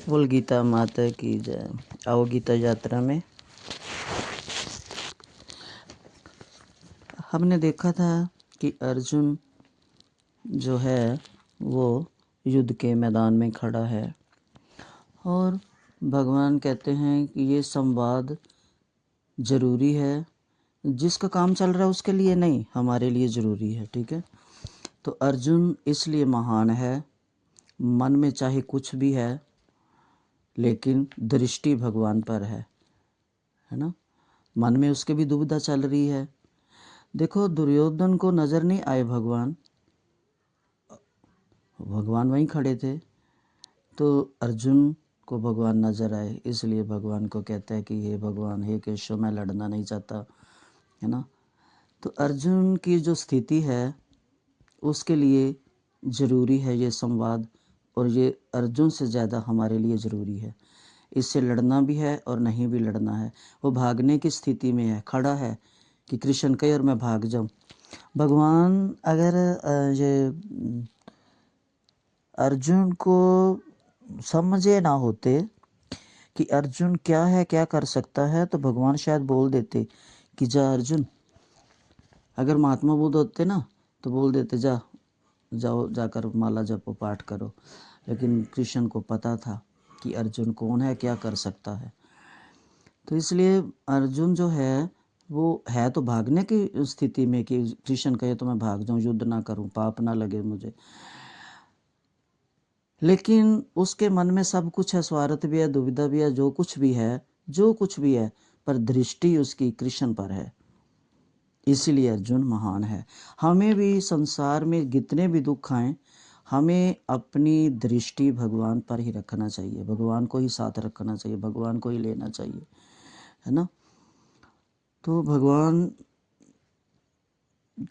बोल गीता माता की जय। आओ गीता यात्रा में हमने देखा था कि अर्जुन जो है वो युद्ध के मैदान में खड़ा है और भगवान कहते हैं कि ये संवाद ज़रूरी है। जिसका काम चल रहा है उसके लिए नहीं, हमारे लिए ज़रूरी है। ठीक है, तो अर्जुन इसलिए महान है, मन में चाहे कुछ भी है लेकिन दृष्टि भगवान पर है ना। मन में उसके भी दुविधा चल रही है। देखो, दुर्योधन को नज़र नहीं आए भगवान, भगवान वहीं खड़े थे, तो अर्जुन को भगवान नज़र आए, इसलिए भगवान को कहता है कि हे भगवान, हे केशव, मैं लड़ना नहीं चाहता, है ना। तो अर्जुन की जो स्थिति है उसके लिए ज़रूरी है ये संवाद, और ये अर्जुन से ज़्यादा हमारे लिए ज़रूरी है। इससे लड़ना भी है और नहीं भी लड़ना है। वो भागने की स्थिति में है, खड़ा है कि कृष्ण कहे और मैं भाग जाऊं। भगवान अगर ये अर्जुन को समझे ना होते कि अर्जुन क्या है, क्या कर सकता है, तो भगवान शायद बोल देते कि जा अर्जुन। अगर महात्मा बुद्ध होते ना तो बोल देते जाओ जाकर माला जपो, पाठ करो। लेकिन कृष्ण को पता था कि अर्जुन कौन है, क्या कर सकता है। तो इसलिए अर्जुन जो है वो है तो भागने की स्थिति में कि कृष्ण कहे तो मैं भाग जाऊं, युद्ध ना करूं, पाप ना लगे मुझे। लेकिन उसके मन में सब कुछ है, स्वार्थ भी है, दुविधा भी है, जो कुछ भी है, पर दृष्टि उसकी कृष्ण पर है। इसीलिए अर्जुन महान है। हमें भी संसार में कितने भी दुख आए, हमें अपनी दृष्टि भगवान पर ही रखना चाहिए, भगवान को ही साथ रखना चाहिए, भगवान को ही लेना चाहिए, है ना। तो भगवान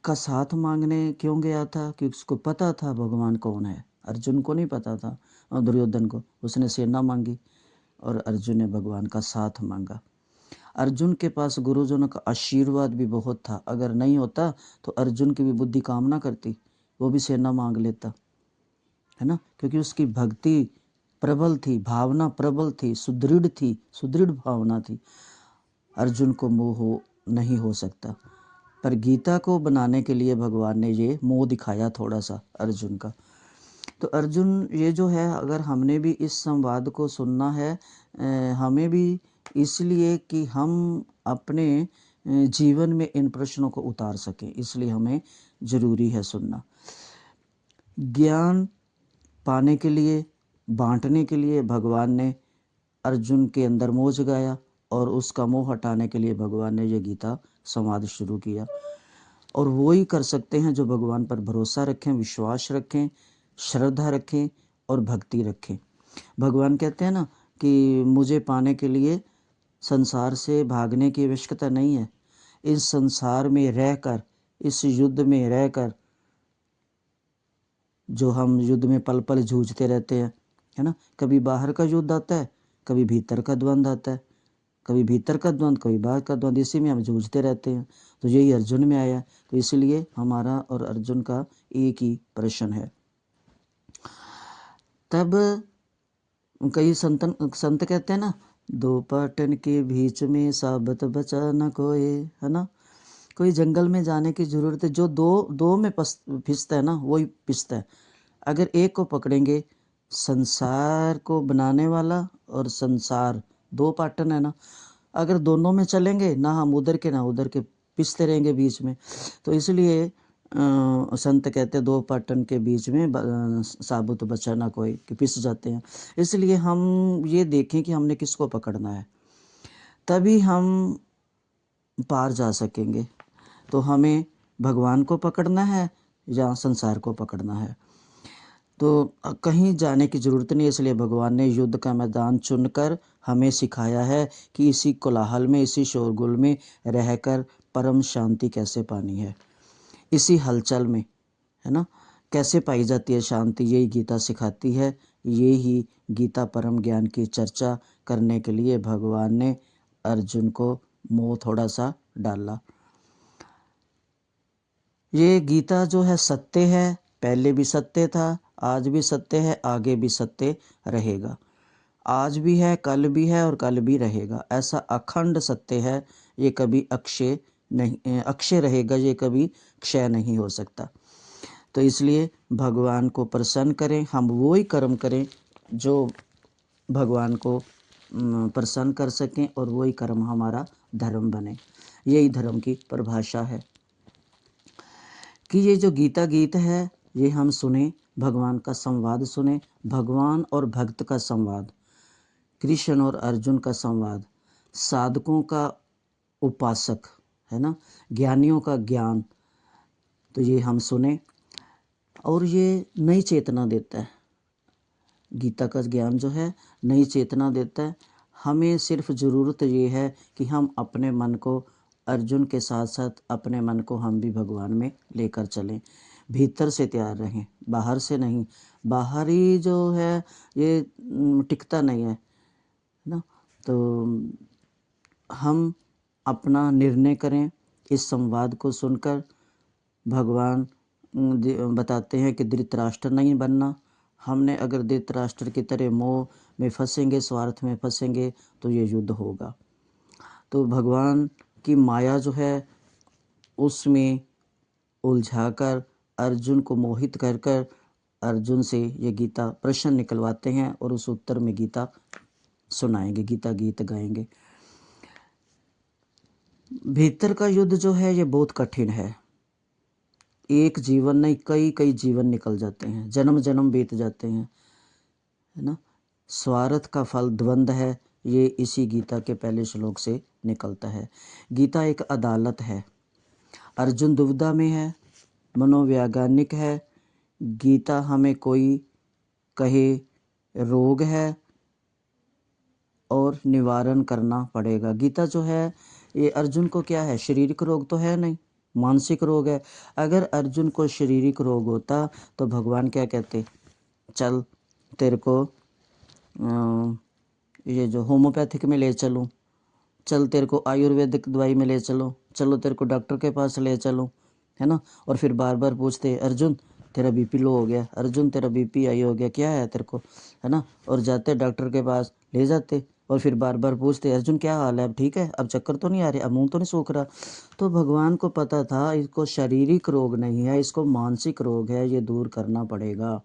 का साथ मांगने क्यों गया था? क्योंकि उसको पता था भगवान कौन है। अर्जुन को नहीं पता था, और दुर्योधन को। उसने सेना मांगी और अर्जुन ने भगवान का साथ मांगा। अर्जुन के पास गुरुजनों का आशीर्वाद भी बहुत था। अगर नहीं होता तो अर्जुन की भी बुद्धि काम ना करती, वो भी सेना मांग लेता, है ना। क्योंकि उसकी भक्ति प्रबल थी, भावना प्रबल थी, सुदृढ़ भावना थी। अर्जुन को मोह नहीं हो सकता। पर गीता को बनाने के लिए भगवान ने ये मोह दिखाया थोड़ा सा अर्जुन का। तो अर्जुन ये जो है, अगर हमने भी इस संवाद को सुनना है, हमें भी इसलिए कि हम अपने जीवन में इन प्रश्नों को उतार सकें, इसलिए हमें ज़रूरी है सुनना। ज्ञान पाने के लिए, बांटने के लिए भगवान ने अर्जुन के अंदर मोह जगाया, और उसका मोह हटाने के लिए भगवान ने ये गीता संवाद शुरू किया। और वो ही कर सकते हैं जो भगवान पर भरोसा रखें, विश्वास रखें, श्रद्धा रखें और भक्ति रखें। भगवान कहते हैं ना कि मुझे पाने के लिए संसार से भागने की आवश्यकता नहीं है। इस संसार में रहकर, इस युद्ध में रहकर, जो हम युद्ध में पल पल जूझते रहते हैं, है ना। कभी बाहर का युद्ध आता है, कभी भीतर का द्वंद्व आता है, कभी भीतर का द्वंद्व, कभी बाहर का द्वंद्व, इसी में हम जूझते रहते हैं। तो यही अर्जुन में आया। तो इसलिए हमारा और अर्जुन का एक ही प्रश्न है। तब कई संत कहते हैं ना, दो पाटन के बीच में साबत बचा न कोई, है ना। कोई जंगल में जाने की जरूरत है, जो दो में फिसता है ना, वही पिसता है। अगर एक को पकड़ेंगे, संसार को बनाने वाला और संसार, दो पाटन है ना, अगर दोनों में चलेंगे, ना हम उधर के ना उधर के, पिसते रहेंगे बीच में। तो इसलिए संत कहते हैं दो पाटन के बीच में साबुत बचा ना कोई, कि पिस जाते हैं। इसलिए हम ये देखें कि हमने किसको पकड़ना है, तभी हम पार जा सकेंगे। तो हमें भगवान को पकड़ना है या संसार को पकड़ना है, तो कहीं जाने की ज़रूरत नहीं। इसलिए भगवान ने युद्ध का मैदान चुनकर हमें सिखाया है कि इसी कोलाहल में, इसी शोरगुल में रहकर परम शांति कैसे पानी है, इसी हलचल में, है ना, कैसे पाई जाती है शांति। यही गीता सिखाती है। ये ही गीता परम ज्ञान की चर्चा करने के लिए भगवान ने अर्जुन को मोह थोड़ा सा डाला। ये गीता जो है सत्य है, पहले भी सत्य था, आज भी सत्य है, आगे भी सत्य रहेगा। आज भी है, कल भी है और कल भी रहेगा। ऐसा अखंड सत्य है, ये कभी अक्षय नहीं, अक्षय रहेगा, ये कभी क्षय नहीं हो सकता। तो इसलिए भगवान को प्रसन्न करें, हम वो ही कर्म करें जो भगवान को प्रसन्न कर सकें और वही कर्म हमारा धर्म बने। यही धर्म की परिभाषा है कि ये जो गीता गीत है ये हम सुने, भगवान का संवाद सुने, भगवान और भक्त का संवाद, कृष्ण और अर्जुन का संवाद, साधकों का उपासक है ना, ज्ञानियों का ज्ञान, तो ये हम सुने और ये नई चेतना देता है। गीता का ज्ञान जो है नई चेतना देता है। हमें सिर्फ ज़रूरत ये है कि हम अपने मन को अर्जुन के साथ साथ अपने मन को हम भी भगवान में लेकर चलें। भीतर से तैयार रहें, बाहर से नहीं। बाहरी जो है ये टिकता नहीं है ना। तो हम अपना निर्णय करें इस संवाद को सुनकर। भगवान बताते हैं कि धृतराष्ट्र नहीं बनना। हमने अगर धृतराष्ट्र की तरह मोह में फंसेंगे, स्वार्थ में फंसेंगे तो ये युद्ध होगा। तो भगवान की माया जो है उसमें उलझाकर अर्जुन को मोहित कर कर अर्जुन से ये गीता प्रश्न निकलवाते हैं और उस उत्तर में गीता सुनाएंगे, गीता गीत गाएंगे। भीतर का युद्ध जो है ये बहुत कठिन है। एक जीवन नहीं, कई कई जीवन निकल जाते हैं, जन्म जन्म बीत जाते हैं, है ना। स्वार्थ का फल द्वंद है, ये इसी गीता के पहले श्लोक से निकलता है। गीता एक अदालत है। अर्जुन दुविधा में है, मनोवैज्ञानिक है। गीता हमें कोई कहे रोग है और निवारण करना पड़ेगा। गीता जो है ये अर्जुन को क्या है, शारीरिक रोग तो है नहीं, मानसिक रोग है। अगर अर्जुन को शारीरिक रोग होता तो भगवान क्या कहते, चल तेरे को ये जो होम्योपैथिक में ले चलूँ, चल तेरे को आयुर्वेदिक दवाई में ले चलो, चलो तेरे को डॉक्टर के पास ले चलो, है ना। और फिर बार बार पूछते अर्जुन तेरा बीपी लो हो गया, अर्जुन तेरा बीपी हाई हो गया, क्या है तेरे को, है ना। और जाते डॉक्टर के पास ले जाते और फिर बार बार पूछते अर्जुन क्या हाल है, अब ठीक है, अब चक्कर तो नहीं आ रहे, अब मुंह तो नहीं सूख रहा। तो भगवान को पता था इसको शारीरिक रोग नहीं है, इसको मानसिक रोग है, ये दूर करना पड़ेगा,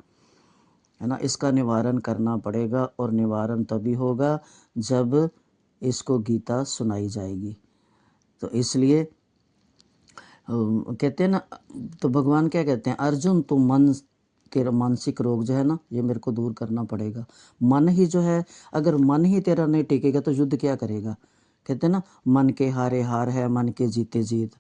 है ना। इसका निवारण करना पड़ेगा और निवारण तभी होगा जब इसको गीता सुनाई जाएगी। तो इसलिए कहते हैं ना, तो भगवान क्या कहते हैं, अर्जुन तो मन तेरा मानसिक रोग जो है ना ये मेरे को दूर करना पड़ेगा। मन ही जो है, अगर मन ही तेरा नहीं टिकेगा तो युद्ध क्या करेगा। कहते हैं ना, मन के हारे हार है, मन के जीते जीत,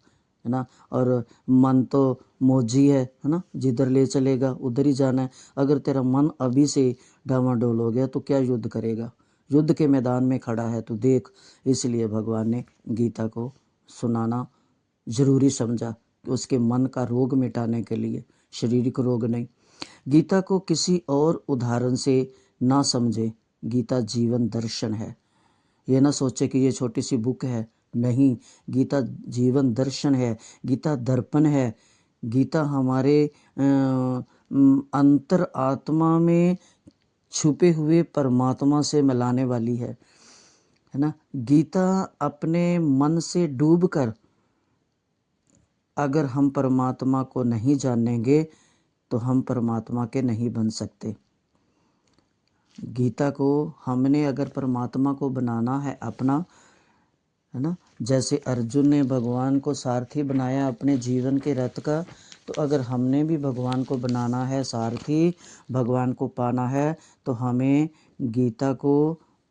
है ना। और मन तो मौजी है ना, जिधर ले चलेगा उधर ही जाना है। अगर तेरा मन अभी से डामाडोल हो गया तो क्या युद्ध करेगा, युद्ध के मैदान में खड़ा है तो देख। इसलिए भगवान ने गीता को सुनाना ज़रूरी समझा कि उसके मन का रोग मिटाने के लिए, शारीरिक रोग नहीं। गीता को किसी और उदाहरण से ना समझे, गीता जीवन दर्शन है। ये ना सोचे कि ये छोटी सी बुक है, नहीं, गीता जीवन दर्शन है, गीता दर्पण है। गीता हमारे अंतर आत्मा में छुपे हुए परमात्मा से मिलाने वाली है ना। गीता अपने मन से डूबकर अगर हम परमात्मा को नहीं जानेंगे तो हम परमात्मा के नहीं बन सकते। गीता को हमने अगर परमात्मा को बनाना है अपना, है ना, जैसे अर्जुन ने भगवान को सारथी बनाया अपने जीवन के रथ का, तो अगर हमने भी भगवान को बनाना है सारथी, भगवान को पाना है, तो हमें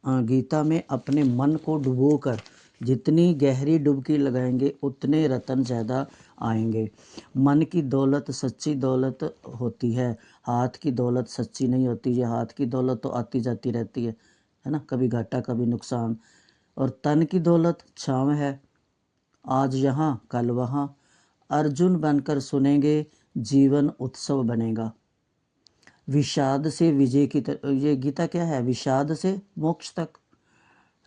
गीता में अपने मन को डुबोकर जितनी गहरी डुबकी लगाएंगे उतने रतन ज़्यादा आएंगे। मन की दौलत सच्ची दौलत होती है, हाथ की दौलत सच्ची नहीं होती। ये हाथ की दौलत तो आती जाती रहती है ना, कभी घाटा कभी नुकसान। और तन की दौलत छाँव है, आज यहाँ कल वहाँ। अर्जुन बनकर सुनेंगे, जीवन उत्सव बनेगा। विषाद से विजय की ये गीता क्या है, विषाद से मोक्ष तक,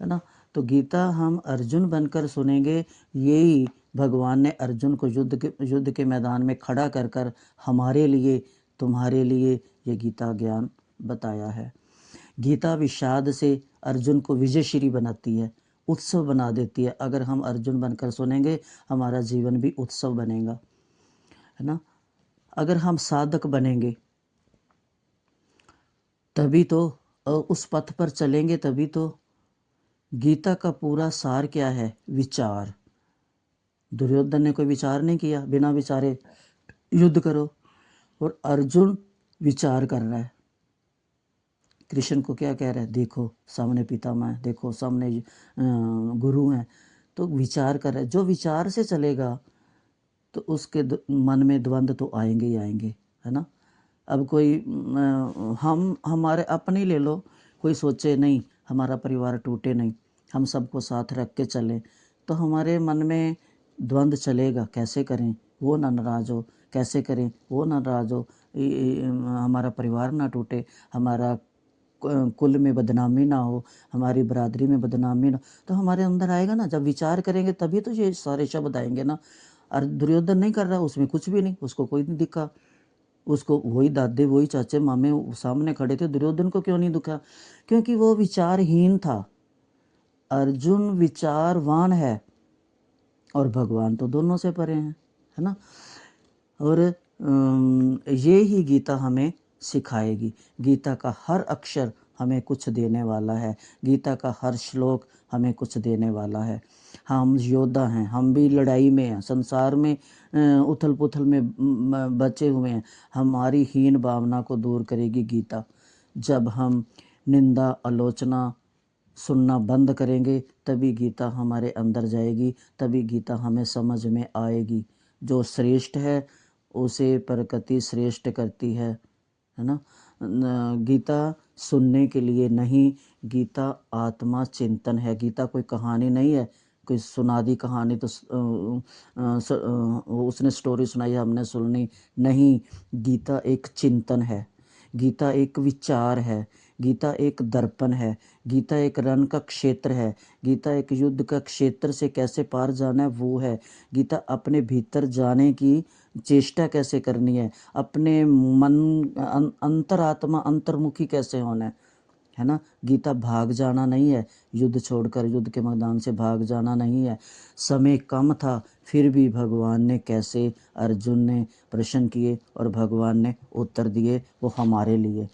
है ना। तो गीता हम अर्जुन बनकर सुनेंगे, यही भगवान ने अर्जुन को युद्ध के मैदान में खड़ा कर कर हमारे लिए, तुम्हारे लिए ये गीता ज्ञान बताया है। गीता विषाद से अर्जुन को विजयश्री बनाती है, उत्सव बना देती है। अगर हम अर्जुन बनकर सुनेंगे हमारा जीवन भी उत्सव बनेगा, है ना। अगर हम साधक बनेंगे तभी तो, उस पथ पर चलेंगे तभी तो। गीता का पूरा सार क्या है? विचार। दुर्योधन ने कोई विचार नहीं किया, बिना विचारे युद्ध करो, और अर्जुन विचार कर रहा है। कृष्ण को क्या कह रहा है? देखो सामने पितामह है, देखो सामने गुरु हैं, तो विचार कर रहा है। जो विचार से चलेगा तो उसके मन में द्वंद्व तो आएंगे ही आएंगे, है ना। अब कोई हम हमारे अपने ले लो, कोई सोचे नहीं हमारा परिवार टूटे नहीं, हम सबको साथ रख के चलें, तो हमारे मन में द्वंद्व चलेगा। कैसे करें वो ना नाराज़ हो, कैसे करें वो नाराज़ हो, हमारा परिवार ना टूटे, हमारा कुल में बदनामी ना हो, हमारी बरादरी में बदनामी ना, तो हमारे अंदर आएगा ना। जब विचार करेंगे तभी तो ये सारे शब्द आएंगे ना। और दुर्योधन नहीं कर रहा, उसमें कुछ भी नहीं, उसको कोई नहीं दिखा, उसको वही दादे वही चाचे मामे सामने खड़े थे। दुर्योधन को क्यों नहीं दिखा? क्योंकि वो विचारहीन था। अर्जुन विचारवान है, और भगवान तो दोनों से परे हैं, है ना। और ये ही गीता हमें सिखाएगी। गीता का हर अक्षर हमें कुछ देने वाला है, गीता का हर श्लोक हमें कुछ देने वाला है। हम योद्धा हैं, हम भी लड़ाई में हैं, संसार में उथल पुथल में बचे हुए हैं। हमारी हीन भावना को दूर करेगी गीता। जब हम निंदा आलोचना सुनना बंद करेंगे तभी गीता हमारे अंदर जाएगी, तभी गीता हमें समझ में आएगी। जो श्रेष्ठ है उसे प्रकृति श्रेष्ठ करती है ना। गीता सुनने के लिए नहीं, गीता आत्मा चिंतन है। गीता कोई कहानी नहीं है, कोई सुना दी कहानी तो उसने स्टोरी सुनाई हमने सुननी नहीं। गीता एक चिंतन है, गीता एक विचार है, गीता एक दर्पण है, गीता एक रण का क्षेत्र है, गीता एक युद्ध का क्षेत्र से कैसे पार जाना है वो है। गीता अपने भीतर जाने की चेष्टा कैसे करनी है, अपने मन अंतरात्मा अंतर्मुखी कैसे होना है ना। गीता भाग जाना नहीं है, युद्ध छोड़कर युद्ध के मैदान से भाग जाना नहीं है। समय कम था फिर भी भगवान ने कैसे अर्जुन ने प्रश्न किए और भगवान ने उत्तर दिए, वो हमारे लिए,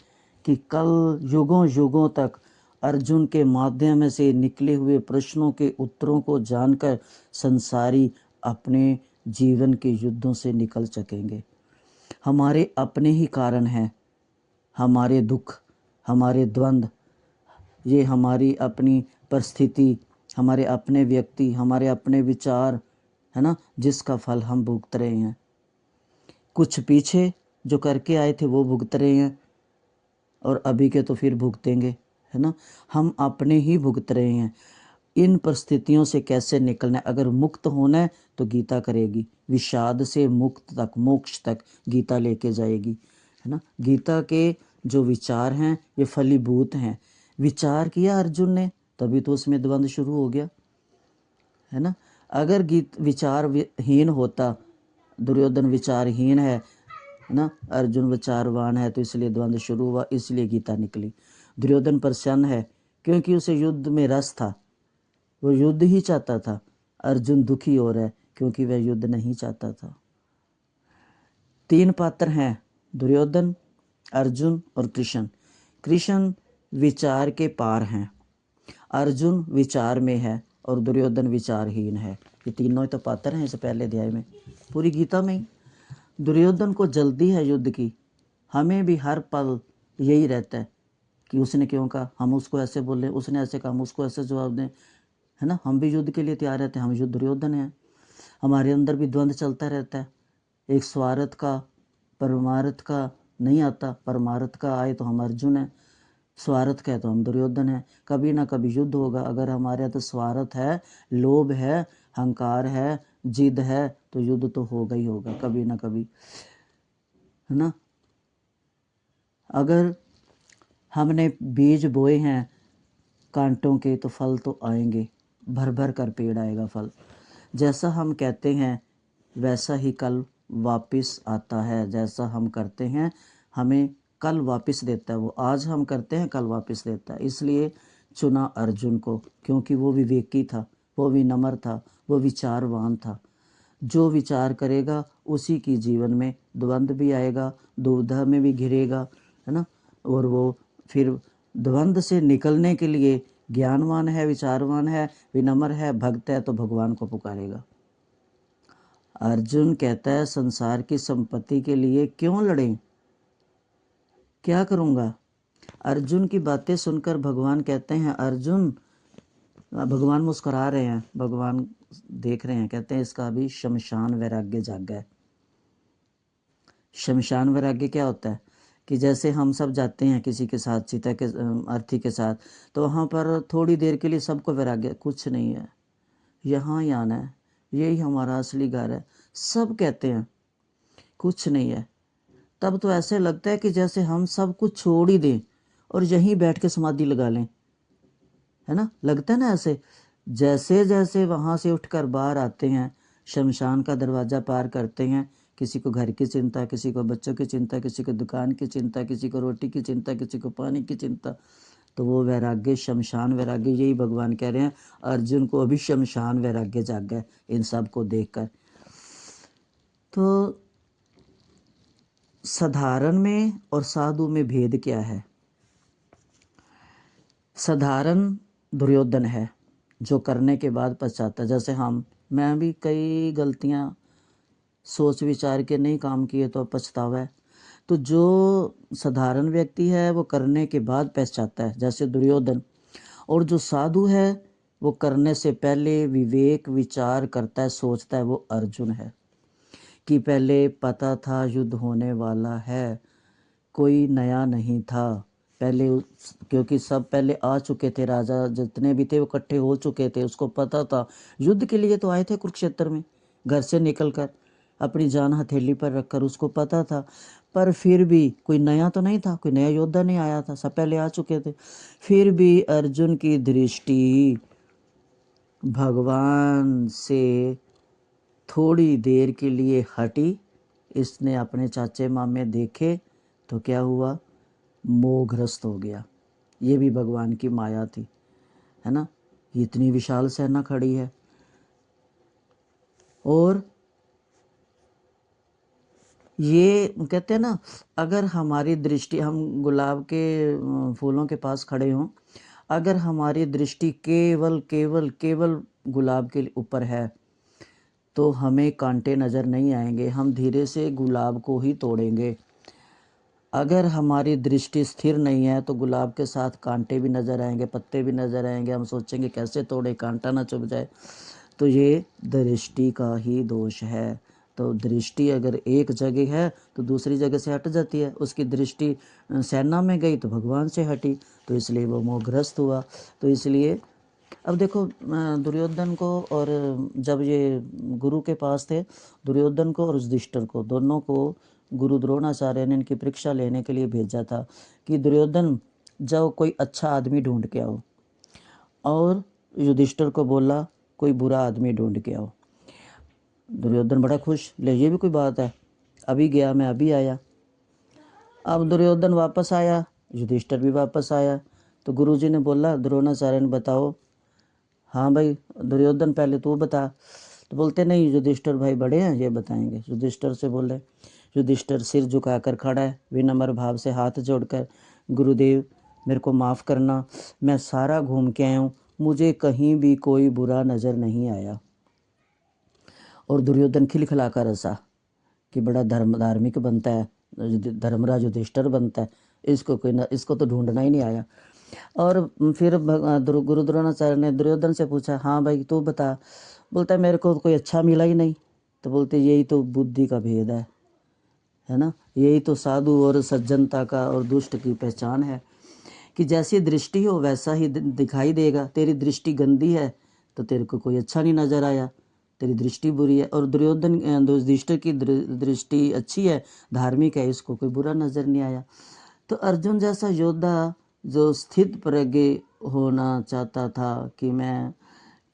कि कल युगों युगों तक अर्जुन के माध्यम से निकले हुए प्रश्नों के उत्तरों को जानकर संसारी अपने जीवन के युद्धों से निकल सकेंगे। हमारे अपने ही कारण हैं, हमारे दुख, हमारे द्वंद्व, ये हमारी अपनी परिस्थिति, हमारे अपने व्यक्ति, हमारे अपने विचार, है ना, जिसका फल हम भुगत रहे हैं। कुछ पीछे जो करके आए थे वो भुगत रहे हैं, और अभी के तो फिर भुगतेंगे, है ना। हम अपने ही भुगत रहे हैं। इन परिस्थितियों से कैसे निकलना है? अगर मुक्त होना है तो गीता करेगी। विषाद से मुक्त तक, मोक्ष तक गीता लेके जाएगी, है ना। गीता के जो विचार हैं ये फलीभूत हैं। विचार किया अर्जुन ने तभी तो उसमें द्वंद्व शुरू हो गया, है ना। अगर विचारहीन होता, दुर्योधन विचारहीन है ना, अर्जुन विचारवान है, तो इसलिए द्वंद्व शुरू हुआ, इसलिए गीता निकली। दुर्योधन प्रसन्न है क्योंकि उसे युद्ध में रस था, वो युद्ध ही चाहता था। अर्जुन दुखी हो रहा है क्योंकि वह युद्ध नहीं चाहता था। 3 पात्र हैं, दुर्योधन, अर्जुन और कृष्ण। कृष्ण विचार के पार हैं, अर्जुन विचार में है और दुर्योधन विचारहीन है। ये तीनों ही तो पात्र हैं इस पहले अध्याय में, पूरी गीता में ही। दुर्योधन को जल्दी है युद्ध की, हमें भी हर पल यही रहता है कि उसने क्यों कहा, हम उसको ऐसे बोले, उसने ऐसे कहा, हम उसको ऐसे जवाब दें, है ना। हम भी युद्ध के लिए तैयार रहते हैं, हम युद्ध दुर्योधन हैं। हमारे अंदर भी द्वंद्व चलता रहता है, एक स्वार्थ का, परमार्थ का नहीं आता, परमार्थ का आए तो हम अर्जुन हैं, स्वार्थ का है तो हम दुर्योधन हैं। कभी ना कभी युद्ध होगा। अगर हमारे यहाँ तो स्वार्थ है, लोभ है, अहंकार है, जिद है, तो युद्ध तो होगा ही होगा कभी ना कभी, है ना। अगर हमने बीज बोए हैं कांटों के तो फल तो आएंगे, भर भर कर पेड़ आएगा फल। जैसा हम कहते हैं वैसा ही कल वापस आता है, जैसा हम करते हैं हमें कल वापस देता है। वो आज हम करते हैं, कल वापस देता है। इसलिए चुना अर्जुन को, क्योंकि वो विवेकी था, वो विनम्र था, वो विचारवान था। जो विचार करेगा उसी की जीवन में द्वंद्व भी आएगा, दुविधा में भी घिरेगा, है ना। और वो फिर द्वंद्व से निकलने के लिए ज्ञानवान है, विचारवान है, विनम्र है, भक्त है, तो भगवान को पुकारेगा। अर्जुन कहता है संसार की संपत्ति के लिए क्यों लड़ें, क्या करूँगा। अर्जुन की बातें सुनकर भगवान कहते हैं अर्जुन, भगवान मुस्कुरा रहे हैं, भगवान देख रहे हैं, कहते हैं इसका अभी शमशान वैराग्य जागा है। शमशान वैराग्य क्या होता है कि जैसे हम सब जाते हैं किसी के साथ, सीता के अर्थी के साथ, तो वहाँ पर थोड़ी देर के लिए सबको वैराग्य, कुछ नहीं है, यहाँ ही आना है, यही हमारा असली घर है, सब कहते हैं कुछ नहीं है। तब तो ऐसे लगता है कि जैसे हम सब कुछ छोड़ ही दें और यहीं बैठ के समाधि लगा लें, है ना। लगता है ना ऐसे। जैसे जैसे वहाँ से उठकर बाहर आते हैं, शमशान का दरवाज़ा पार करते हैं, किसी को घर की चिंता, किसी को बच्चों की चिंता, किसी को दुकान की चिंता, किसी को रोटी की चिंता, किसी को पानी की चिंता, तो वो वैराग्य, शमशान वैराग्य, यही भगवान कह रहे हैं अर्जुन को अभी शमशान वैराग्य जागा है इन सब को देखकर। तो साधारण में और साधु में भेद क्या है। साधारण दुर्योधन है जो करने के बाद पछताता है। जैसे मैं भी कई गलतियां सोच विचार के नहीं काम किए तो पछतावा है। तो जो साधारण व्यक्ति है वो करने के बाद पछताता है, जैसे दुर्योधन। और जो साधु है वो करने से पहले विवेक विचार करता है, सोचता है, वो अर्जुन है। कि पहले पता था युद्ध होने वाला है, कोई नया नहीं था पहले, क्योंकि सब पहले आ चुके थे, राजा जितने भी थे वो इकट्ठे हो चुके थे, उसको पता था युद्ध के लिए तो आए थे कुरुक्षेत्र में, घर से निकलकर अपनी जान हथेली पर रखकर, उसको पता था। पर फिर भी कोई नया तो नहीं था, कोई नया योद्धा नहीं आया था, सब पहले आ चुके थे। फिर भी अर्जुन की दृष्टि भगवान से थोड़ी देर के लिए हटी। इसने अपने चाचे मामे देखे तो क्या हुआ, मोहग्रस्त हो गया। ये भी भगवान की माया थी, है ना। इतनी विशाल सेना खड़ी है और ये कहते हैं ना, अगर हमारी दृष्टि, हम गुलाब के फूलों के पास खड़े हों, अगर हमारी दृष्टि केवल केवल केवल गुलाब के ऊपर है तो हमें कांटे नज़र नहीं आएंगे, हम धीरे से गुलाब को ही तोड़ेंगे। अगर हमारी दृष्टि स्थिर नहीं है तो गुलाब के साथ कांटे भी नज़र आएंगे, पत्ते भी नज़र आएंगे, हम सोचेंगे कैसे तोड़े, कांटा ना चुभ जाए। तो ये दृष्टि का ही दोष है। तो दृष्टि अगर एक जगह है तो दूसरी जगह से हट जाती है। उसकी दृष्टि सेना में गई तो भगवान से हटी, तो इसलिए वो मोहग्रस्त हुआ। तो इसलिए अब देखो दुर्योधन को, और जब ये गुरु के पास थे, दुर्योधन को और युधिष्ठिर को, दोनों को गुरु द्रोणाचार्य ने इनकी परीक्षा लेने के लिए भेजा था कि दुर्योधन जाओ कोई अच्छा आदमी ढूंढ के आओ, और युधिष्ठिर को बोला कोई बुरा आदमी ढूंढ के आओ। दुर्योधन बड़ा खुश, ले ये भी कोई बात है, अभी गया मैं अभी आया। अब दुर्योधन वापस आया, युधिष्ठिर भी वापस आया। तो गुरुजी ने बोला, द्रोणाचार्य ने बताओ। हाँ भाई दुर्योधन पहले तू बता। तो बोलते नहीं युधिष्ठिर भाई बड़े हैं, ये बताएंगे। युधिष्ठिर से बोले, युधिष्ठिर सिर झुकाकर खड़ा है, विनम्र भाव से हाथ जोड़कर, गुरुदेव मेरे को माफ़ करना, मैं सारा घूम के आया हूँ, मुझे कहीं भी कोई बुरा नज़र नहीं आया। और दुर्योधन खिलखिलाकर हंसा कि बड़ा धार्मिक बनता है, धर्मराज युधिष्ठिर बनता है, इसको कोई ना, इसको तो ढूंढना ही नहीं आया। और फिर गुरु द्रोणाचार्य ने दुर्योधन से पूछा, हाँ भाई तू बता। बोलता है मेरे को कोई अच्छा मिला ही नहीं। तो बोलते यही तो बुद्धि का भेद है ना। यही तो साधु और सज्जनता का और दुष्ट की पहचान है कि जैसी दृष्टि हो वैसा ही दिखाई देगा। तेरी दृष्टि गंदी है तो तेरे को कोई अच्छा नहीं नजर आया, तेरी दृष्टि बुरी है। और युधिष्ठिर की दृष्टि अच्छी है, धार्मिक है, इसको कोई बुरा नजर नहीं आया। तो अर्जुन जैसा योद्धा जो स्थित प्रज्ञ होना चाहता था कि मैं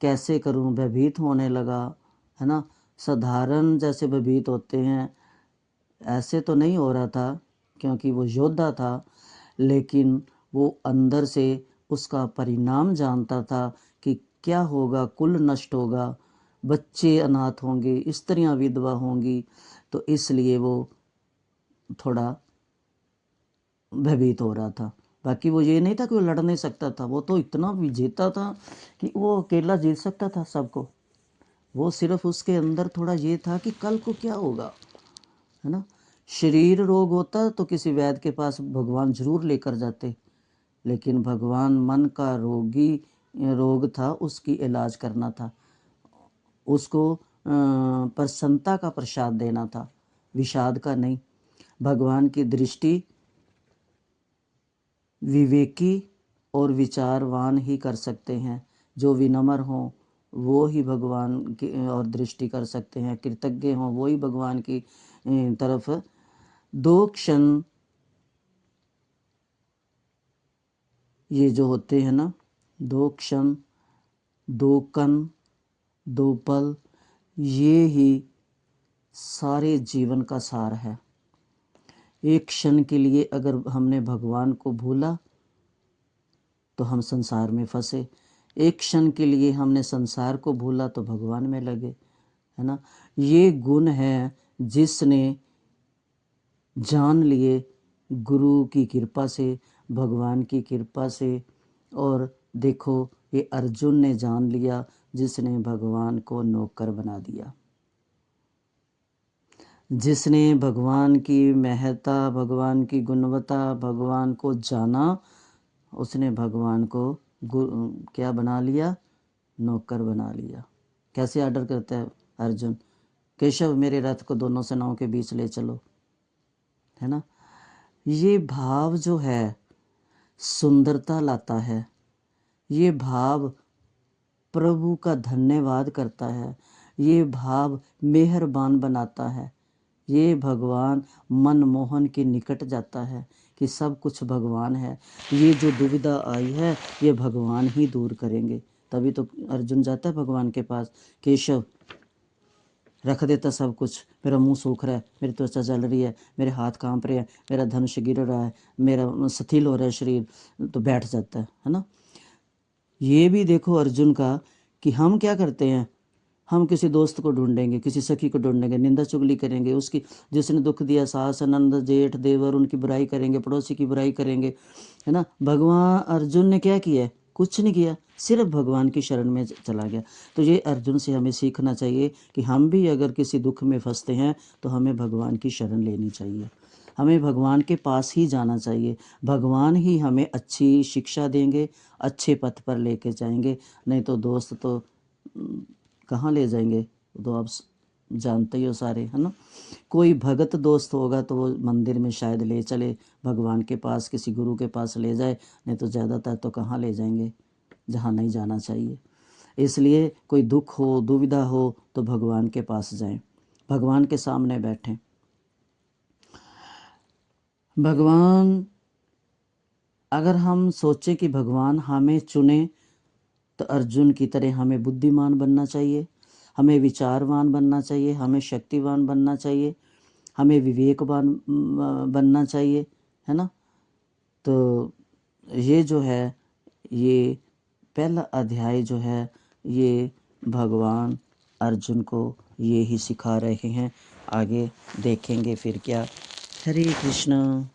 कैसे करूं, भयभीत होने लगा, है ना। साधारण जैसे भयभीत होते हैं ऐसे तो नहीं हो रहा था क्योंकि वो योद्धा था, लेकिन वो अंदर से उसका परिणाम जानता था कि क्या होगा, कुल नष्ट होगा, बच्चे अनाथ होंगे, स्त्रियां विधवा होंगी, तो इसलिए वो थोड़ा भयभीत हो रहा था। बाकी वो ये नहीं था कि वो लड़ नहीं सकता था, वो तो इतना विजेता था कि वो अकेला जीत सकता था सबको। वो सिर्फ उसके अंदर थोड़ा ये था कि कल को क्या होगा, है ना। शरीर रोग होता तो किसी वैद्य के पास भगवान जरूर लेकर जाते, लेकिन भगवान मन का रोग था, उसकी इलाज करना था, उसको प्रसन्नता का प्रसाद देना था, विषाद का नहीं। भगवान की दृष्टि विवेकी और विचारवान ही कर सकते हैं। जो विनम्र हों वो ही भगवान की और दृष्टि कर सकते हैं, कृतज्ञ हों वो ही भगवान की तरफ। 2 क्षण ये जो होते हैं ना, 2 क्षण, 2 कण, 2 पल, ये ही सारे जीवन का सार है। एक क्षण के लिए अगर हमने भगवान को भूला तो हम संसार में फंसे, एक क्षण के लिए हमने संसार को भूला तो भगवान में लगे, है ना। ये गुण है जिसने जान लिए गुरु की कृपा से, भगवान की कृपा से। और देखो ये अर्जुन ने जान लिया जिसने भगवान को नौकर बना दिया, जिसने भगवान की महत्ता, भगवान की गुणवत्ता, भगवान को जाना, उसने भगवान को क्या बना लिया, नौकर बना लिया। कैसे आर्डर करता है अर्जुन, केशव मेरे रथ को दोनों सेनाओं के बीच ले चलो, है ना। ये भाव जो है सुंदरता लाता है, ये भाव प्रभु का धन्यवाद करता है, ये भाव मेहरबान बनाता है, ये भगवान मनमोहन के निकट जाता है कि सब कुछ भगवान है, ये जो दुविधा आई है ये भगवान ही दूर करेंगे। तभी तो अर्जुन जाता है भगवान के पास, केशव रख देता सब कुछ, मेरा मुंह सूख रहा है, मेरी त्वचा जल रही है, मेरे हाथ कांप रहे हैं, मेरा धनुष गिर रहा है, मेरा शिथिल हो रहा है शरीर, तो बैठ जाता है ना। ये भी देखो अर्जुन का कि हम क्या करते हैं, हम किसी दोस्त को ढूंढेंगे, किसी सखी को ढूंढेंगे, निंदा चुगली करेंगे, उसकी जिसने दुख दिया सास नंद जेठ देवर उनकी बुराई करेंगे, पड़ोसी की बुराई करेंगे, है ना। भगवान अर्जुन ने क्या किया, कुछ नहीं किया, सिर्फ भगवान की शरण में चला गया। तो ये अर्जुन से हमें सीखना चाहिए कि हम भी अगर किसी दुख में फंसते हैं तो हमें भगवान की शरण लेनी चाहिए, हमें भगवान के पास ही जाना चाहिए। भगवान ही हमें अच्छी शिक्षा देंगे, अच्छे पथ पर लेके जाएंगे। नहीं तो दोस्त तो कहाँ ले जाएंगे, तो आप जानते ही हो सारे, है ना। कोई भगत दोस्त होगा तो वो मंदिर में शायद ले चले, भगवान के पास किसी गुरु के पास ले जाए, नहीं तो ज़्यादातर तो कहाँ ले जाएंगे, जहाँ नहीं जाना चाहिए। इसलिए कोई दुख हो दुविधा हो तो भगवान के पास जाएं, भगवान के सामने बैठें। भगवान, अगर हम सोचें कि भगवान हमें चुने तो अर्जुन की तरह हमें बुद्धिमान बनना चाहिए, हमें विचारवान बनना चाहिए, हमें शक्तिवान बनना चाहिए, हमें विवेकवान बनना चाहिए, है ना। तो ये जो है, ये पहला अध्याय जो है ये भगवान अर्जुन को ये ही सिखा रहे हैं। आगे देखेंगे फिर क्या। हरे कृष्णा।